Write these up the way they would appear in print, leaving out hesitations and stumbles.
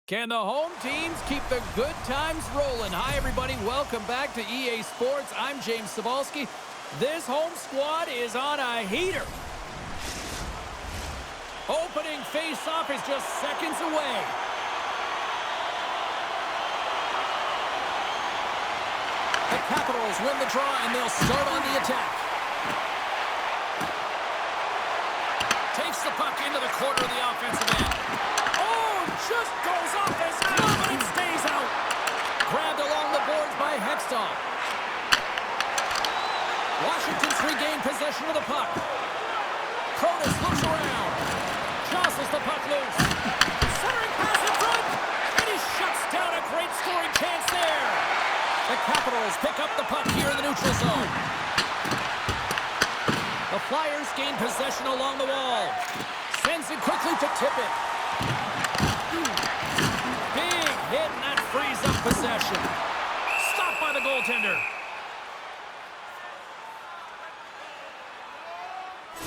Can the home teams keep the good times rolling? Hi, everybody. Welcome back to EA Sports. I'm James Cebulski. This home squad is on a heater. Opening face-off is just seconds away. The Capitals win the draw, and they'll start on the attack. Takes the puck into the corner of the offensive end. Just goes off his glove and it stays out. Grabbed along the boards by Hextall. Washington's regained possession of the puck. Protas looks around. Jostles the puck loose. Centering pass in front. And he shuts down a great scoring chance there. The Capitals pick up the puck here in the neutral zone. The Flyers gain possession along the wall. Sends it quickly to tip it. Big hit, and that frees up possession. Stopped by the goaltender.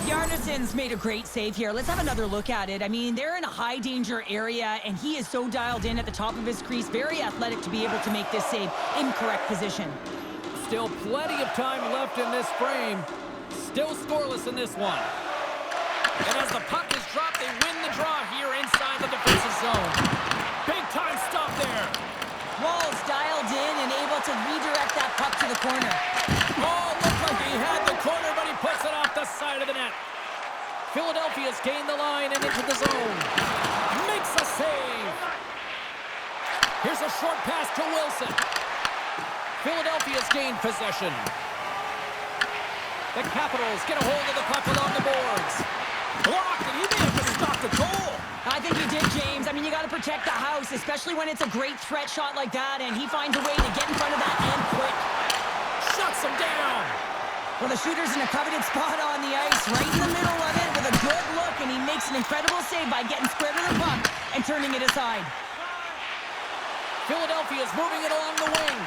Yarnesson's made a great save here. Let's have another look at it. I mean, they're in a high-danger area, and he is so dialed in at the top of his crease. Very athletic to be able to make this save in correct position. Still plenty of time left in this frame. Still scoreless in this one. And as the puck is dropped, they win the draw here inside the defensive zone. Big-time stop there. Wall's dialed in and able to redirect that puck to the corner. Oh, looked like he had the corner, but he puts it off the side of the net. Philadelphia's gained the line and into the zone. Makes a save. Here's a short pass to Wilson. Philadelphia's gained possession. The Capitals get a hold of the puck along the boards. Blocked, and he may have just stopped the goal. I think he did, James. I mean, you got to protect the house, especially when it's a great threat shot like that, and he finds a way to get in front of that and quick. Shuts him down. Well, the shooter's in a coveted spot on the ice, right in the middle of it with a good look, and he makes an incredible save by getting square to the puck and turning it aside. Philadelphia's moving it along the wing.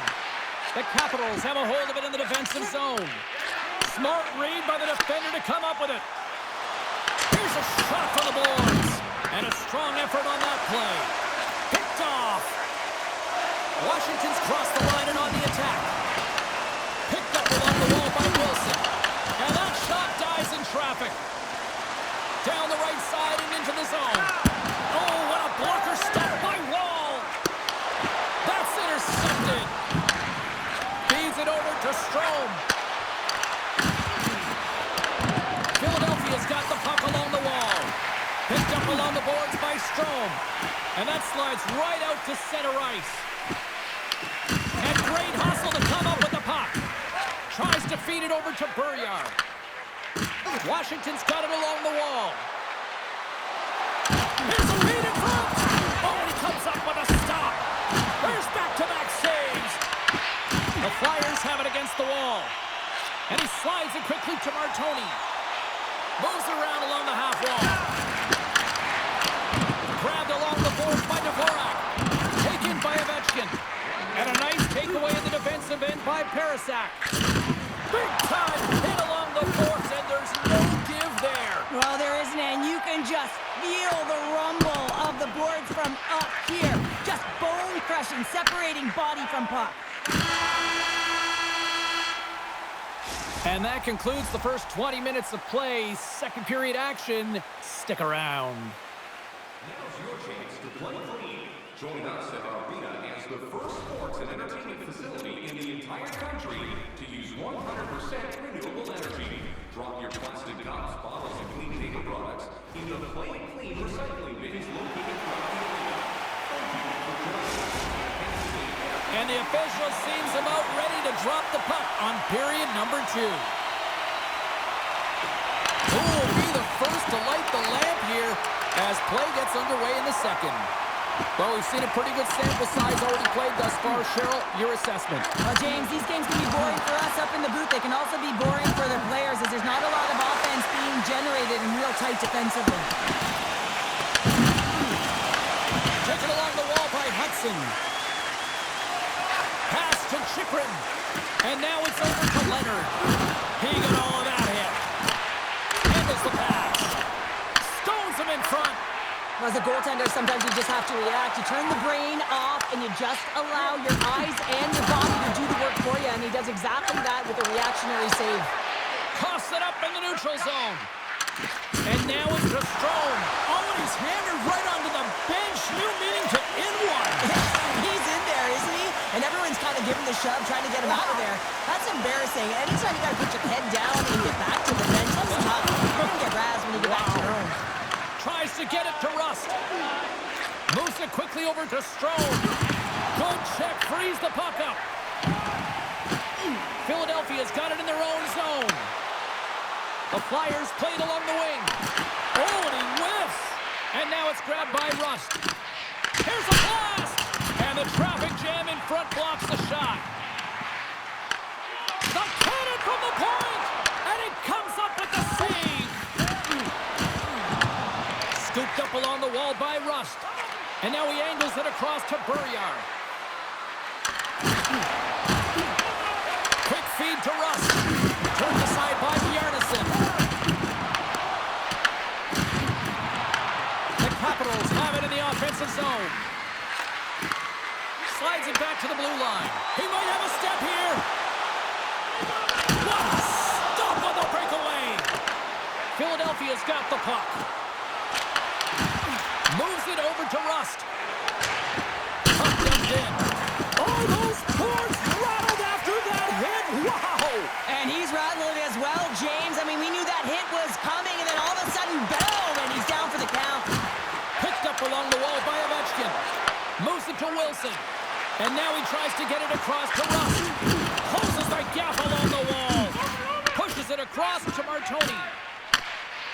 The Capitals have a hold of it in the defensive zone. Smart read by the defender to come up with it. Here's a shot from the boards. And a strong effort on that play. Picked off. Washington's crossed the line and on the attack. Picked up along the wall by Wilson. And that shot dies in traffic. Down the right side and into the zone. Oh, what a blocker stop by Wall. That's intercepted. Feeds it over to Strome. Philadelphia's got the puck along the wall. Picked up along the boards by Strome. And that slides right out to center ice. And great hustle to come up with the puck. Tries to feed it over to Burriard. Washington's got it along the wall. Here's a lead in front. Oh, and he comes up with a stop. There's back-to-back saves. The Flyers have it against the wall. And he slides it quickly to Martoni. Moves around along the half wall. Grabbed along the boards by Dvorak. Taken by Ovechkin. And a nice takeaway in the defensive end by Parasak. Big time hit along the boards, and there's no give there. Well, there isn't, and you can just feel the rumble of the boards from up here. Just bone-crushing, separating body from puck. And that concludes the first 20 minutes of play. Second period action. Stick around. Now's your chance to play clean. Join us at our arena as the first sports and entertainment facility in the entire country to use 100% renewable energy. Drop your plastic cups, bottles, and clean paper products into the Play Clean recycling bins located throughout the arena. Thank you for joining us. And the official seems about ready to drop the puck on period number 2. Who will be the first to light the lamp here as play gets underway in the second? Well, we've seen a pretty good sample size already played thus far. Cheryl, your assessment. Well, James, these games can be boring for us up in the booth. They can also be boring for the players as there's not a lot of offense being generated and real tight defensively. Taken along the wall by Hudson. Pass to Chychrun. And now it's over to Leonard. He got all of that hit. Handles the pass. Stones him in front. As a goaltender, sometimes you just have to react. You turn the brain off, and you just allow your eyes and your body to do the work for you, and he does exactly that with a reactionary save. Toss it up in the neutral zone. And now it's to Strome. Oh, and he's hammered right onto the bench. New meaning to in one. He's in there, isn't he? And everyone's kind of giving the shove, trying to get him out of there. That's embarrassing. Anytime you got to put your head down and get back to the bench, that's tough. You're going to get razzed when you get back to your own. Tries to get it to Rust. Moves it quickly over to Strome. Good check, frees the puck up. Philadelphia's got it in their own zone. The Flyers played along the wing. Oh, and he whiffs. And now it's grabbed by Rust. Here's a blast. And the traffic jam in front blocks the shot. The cannon from the point. And it comes up with the save. Scooped up along the wall by Rust. And now he angles it across to Burriar. Quick feed to Rust. Turned aside by Bjarnason. The Capitals have it in the offensive zone. Slides it back to the blue line. He might have a step here. What a stop on the breakaway. Philadelphia's got the puck. Moves it over to Rust. Puck dumped in. Oh, those boards rattled after that hit. Wow. And he's rattling as well, James. I mean, we knew that hit was coming, and then all of a sudden, boom, and he's down for the count. Picked up along the wall by Ovechkin. Moves it to Wilson. And now he tries to get it across to Rust. Closes the gap along the wall. Pushes it across to Martoni.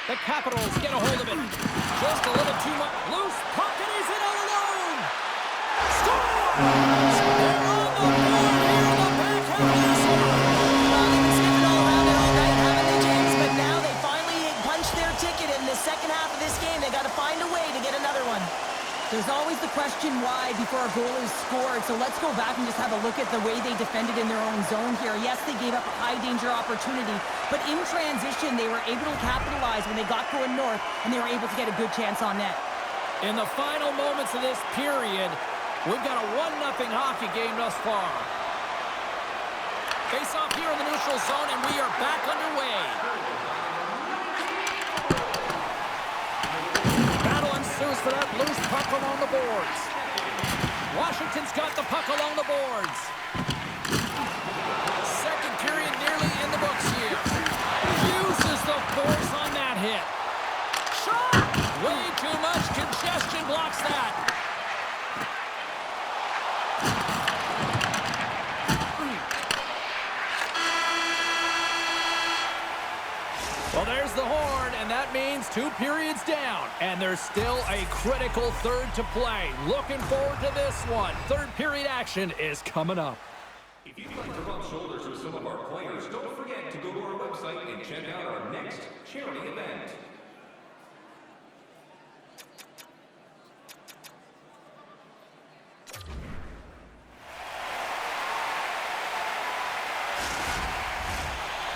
The Capitals get a hold of it. Just a little too much. Loose puck, and he's in all alone. Scores! They're on the board here in the back half of this one. Well, they've been skipping all around it all night, haven't they, James? But now they finally punched their ticket in the second half of this game. They got to find a way to get another one. There's always the question why before a goal is scored, so let's go back and just have a look at the way they defended in their own zone here. Yes, they gave up a high-danger opportunity, but in transition, they were able to capitalize when they got going north, and they were able to get a good chance on net. In the final moments of this period, we've got a 1-0 hockey game thus far. Face off here in the neutral zone, and we are back underway. For that loose puck along the boards. Washington's got the puck along the boards. Second period nearly in the books here. Uses the force on that hit. Shot! Way too much congestion blocks that. Well, there's the horn, and that means 2 periods down. And there's still a critical third to play. Looking forward to this one. Third period action is coming up. If you'd like to rub shoulders with some of our players, don't forget to go to our website and check out our next charity event.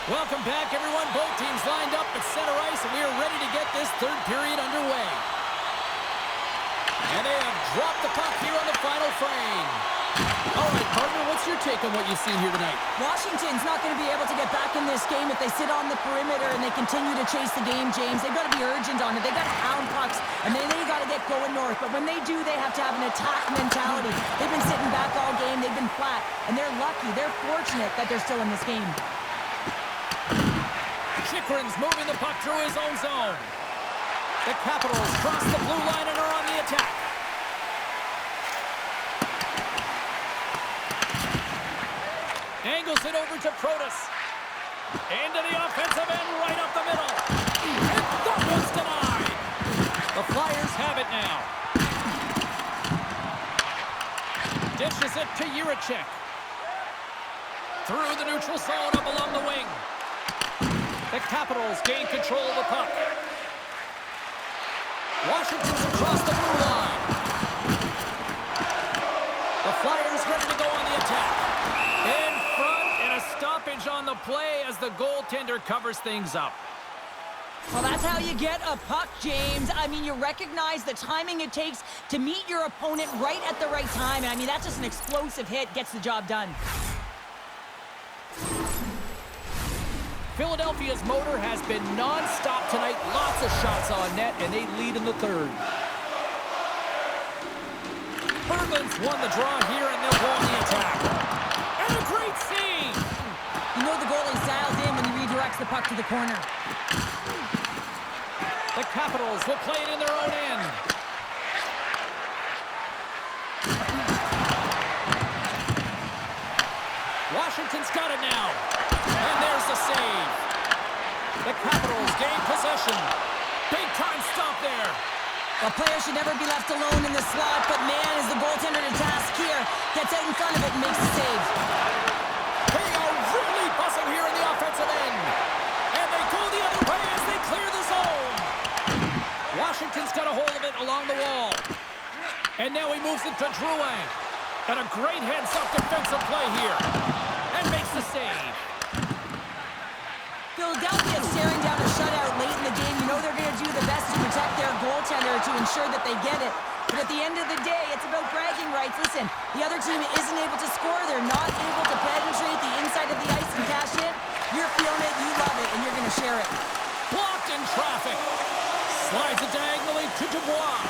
Welcome back, everyone. Both teams lined up at center ice, and we are ready to get this third period underway. And they have dropped the puck here on the final frame. All right, partner, what's your take on what you've seen here tonight? Washington's not going to be able to get back in this game if they sit on the perimeter and they continue to chase the game, James. They've got to be urgent on it. They've got to hound pucks, and then they got to get going north. But when they do, they have to have an attack mentality. They've been sitting back all game. They've been flat, and they're lucky. They're fortunate that they're still in this game. Chychrun's moving the puck through his own zone. The Capitals cross the blue line and are on the attack. Angles it over to Protas. Into the offensive end, right up the middle. And that one's denied. The Flyers have it now. Dishes it to Jiricek. Through the neutral zone, up along the wing. The Capitals gain control of the puck. Washington's across the blue line. The Flyers ready to go on the attack. In front, and a stoppage on the play as the goaltender covers things up. Well, that's how you get a puck, James. I mean, you recognize the timing it takes to meet your opponent right at the right time. I mean, that's just an explosive hit, gets the job done. Philadelphia's motor has been non-stop tonight. Lots of shots on net, and they lead in the third. Berglund's won the draw here, and they'll go on the attack. And a great save! You know the goalie's dialed in when he redirects the puck to the corner. The Capitals will play it in their own end. Washington's got it now. And there's the save. The Capitals gain possession. Big time stop there. The player should never be left alone in the slot, but man, is the goaltender to task here. Gets out in front of it and makes the save. They are really buzzing here in the offensive end. And they go the other way as they clear the zone. Washington's got a hold of it along the wall. And now he moves it to Drouin. And a great heads-up defensive play here. And makes the save. Philadelphia staring down a shutout late in the game. You know they're going to do the best to protect their goaltender to ensure that they get it. But at the end of the day, it's about bragging rights. Listen, the other team isn't able to score. They're not able to penetrate the inside of the ice and cash in. You're feeling it, you love it, and you're going to share it. Blocked in traffic. Slides it diagonally to Dubois.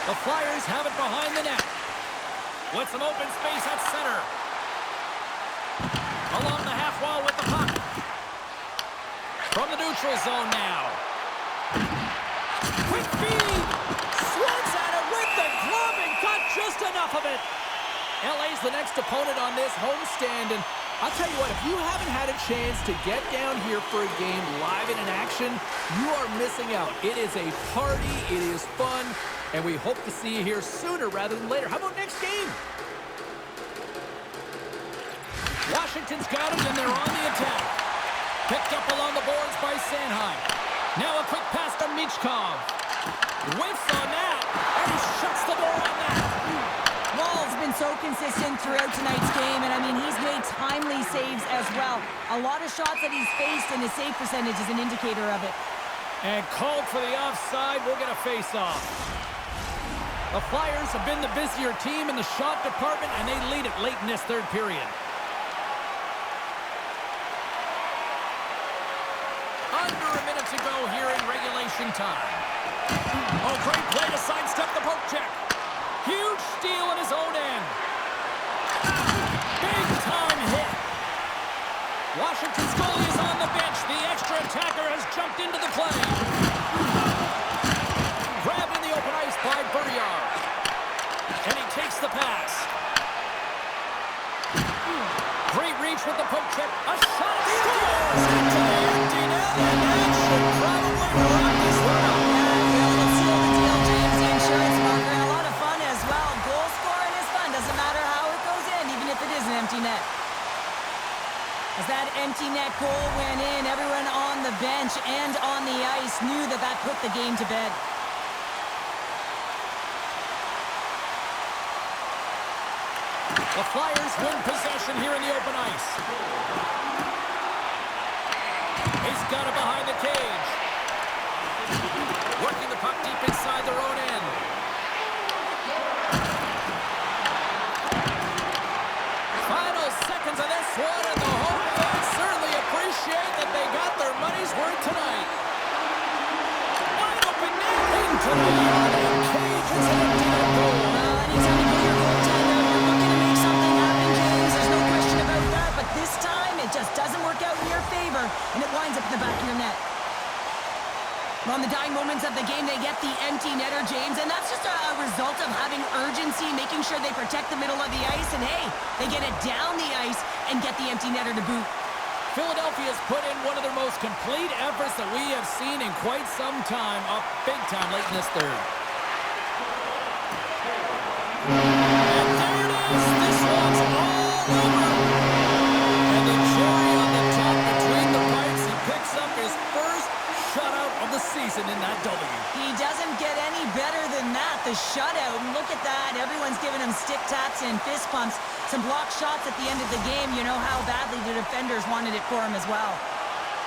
The Flyers have it behind the net. With some open space at center. Along the half wall with the puck. From the neutral zone now. Quick feed. Swats at it with the glove and got just enough of it. LA's the next opponent on this homestand, and I'll tell you what, if you haven't had a chance to get down here for a game live and in action, you are missing out. It is a party, it is fun, and we hope to see you here sooner rather than later. How about next game? Washington's got it, and they're on the attack. Picked up along the boards by Sanheim. Now a quick pass to Michkov. Whiffs on that, and he shuts the door on that. Wall's been so consistent throughout tonight's game, and I mean, he's made timely saves as well. A lot of shots that he's faced, and his save percentage is an indicator of it. And called for the offside, we'll get a face-off. The Flyers have been the busier team in the shot department, and they lead it late in this third period. Under a minute to go here in regulation time. Oh, great play to sidestep the poke check. Huge steal at his own end. Big time hit. Washington's goalie is on the bench. The extra attacker has jumped into the play. Grabbed in the open ice by Bernier. And he takes the pass. Great reach with the poke check. A shot scores into the empty net. And that should probably rock this one up. Yeah, let's seal the deal, James, the insurance marker. And a lot of fun as well. Goal scoring is fun. Doesn't matter how it goes in, even if it is an empty net. As that empty net goal went in, everyone on the bench and on the ice knew that that put the game to bed. The Flyers win possession here in the open ice. He's got it behind the cage. Working the puck deep inside their own end. Final seconds of this one, and the home fans certainly appreciate that they got their money's worth tonight. Wide open net into the yard, and Cage is empty the goal. Anytime you get your goaltender, you're looking to make something happen, James. There's no question about that, but this time it just doesn't work out in your favor, and it winds up in the back of your net. On the dying moments of the game, they get the empty netter, James, and that's just a result of having urgency, making sure they protect the middle of the ice, and hey, they get it down the ice and get the empty netter to boot. Philadelphia's put in one of their most complete efforts that we have seen in quite some time, up big time late in this third. And there it is! This one's all over! And the cherry on the top between the pipes, he picks up his first shutout of the season in that W. He doesn't get any better than that, the shutout. And look at that. Everyone's giving him stick taps and fist pumps. Some blocked shots at the end of the game. You know how badly the defenders wanted it for him as well.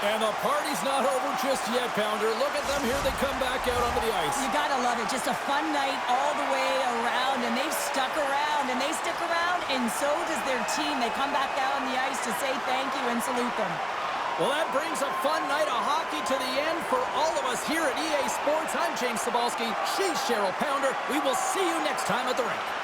And the party's not over just yet, Pounder. Look at them here. They come back out onto the ice. You gotta love it. Just a fun night all the way around, and they've stuck around, and they stick around, and so does their team. They come back out on the ice to say thank you and salute them. Well, that brings a fun night of hockey to the end for all of us here at EA Sports. I'm James Cebulski. She's Cheryl Pounder. We will see you next time at the rink.